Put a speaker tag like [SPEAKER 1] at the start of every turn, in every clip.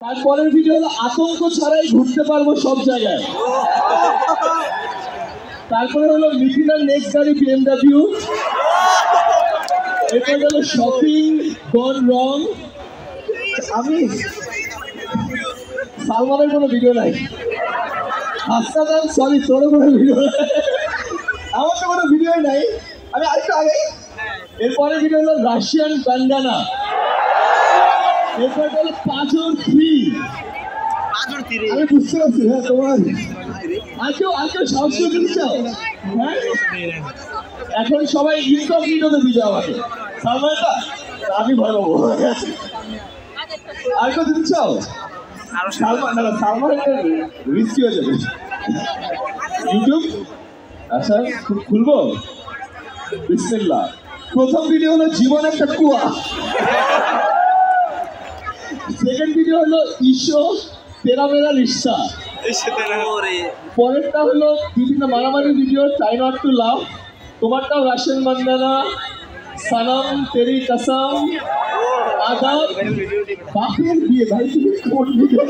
[SPEAKER 1] তারপরের ভিডিও হলো আতঙ্ক ছাড়াই ঘুরতে পারবো সব জায়গায়। তারপরে হলো মিথিলার নেক্সট গাড়ি BMW। এরপর হলো শপিং গন রং। আমি সালমানের কোনো ভিডিও নাই। হাসনাদান সরি তোর কোনো ভিডিও নাই, আমার তো কোনো ভিডিওই নাই। আমি আরেকটু আগে এরপরে ভিডিও হলো রাশিয়ান বান্ডানা। এরপর হলো পাঁচর থ্রি। আমি বুঝতে পারছি হ্যাঁ তোমার আর কেউ সাহস করে চাও হ্যাঁ। এখন সবাই ইনকগনিটোতে দিবে আমাকে সালমানটা, আমি ভয় পাবো। আর কেউ দিতে চাও? সালমান না, সালমান রিস্কি হয়ে যাবে। ইউটিউব আচ্ছা খুলবো। বিসমিল্লাহ। প্রথম ভিডিও হলো জীবন একটা কুয়া। সেকেন্ড ভিডিও হলো ঈশো তেরা মেরা রিশ্তা। পরেরটা হলো বিভিন্ন মারামারি video try not to laugh. তোমারটাও রাশিয়ান বান্দানা, সালাম তেরি কসম, আদাব, বাপের বিয়ে। ভাই তুমি কোন ভিডিও?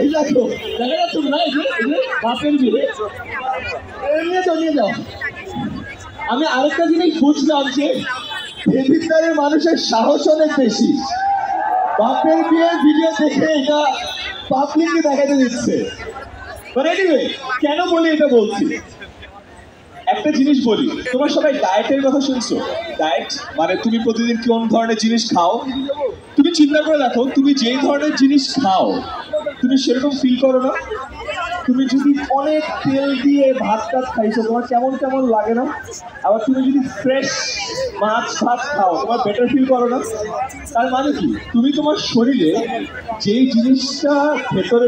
[SPEAKER 1] এই দেখো দেখা যাচ্ছে না বাপের বিয়ে। নিয়ে যাও নিয়ে যাও। আমি আরেকটা জিনিস বুঝলাম যে ভিতরের মানুষের সাহস অনেক বেশি। বাপের বিয়ের ভিডিও দেখে এটা পাবলিককে দেখাতে দিচ্ছে। কেন বলি এটা বলছি, একটা জিনিস বলি, তোমার সবাই ডায়েটের কথা শুনছো? ডায়েট মানে তুমি প্রতিদিন কোন ধরনের জিনিস খাও। তুমি চিন্তা করে দেখো, তুমি যেই ধরনের জিনিস খাও তুমি সেরকম ফিল করো না? তুমি যদি অনেক তেল দিয়ে ভাত টাত খাইছো তোমার কেমন কেমন লাগে না? আবার তুমি যদি ফ্রেশ মাছ ভাত খাও তোমার বেটার ফিল করো না? তার মানে কি, তুমি তোমার শরীরে যেই জিনিসটা ভেতরে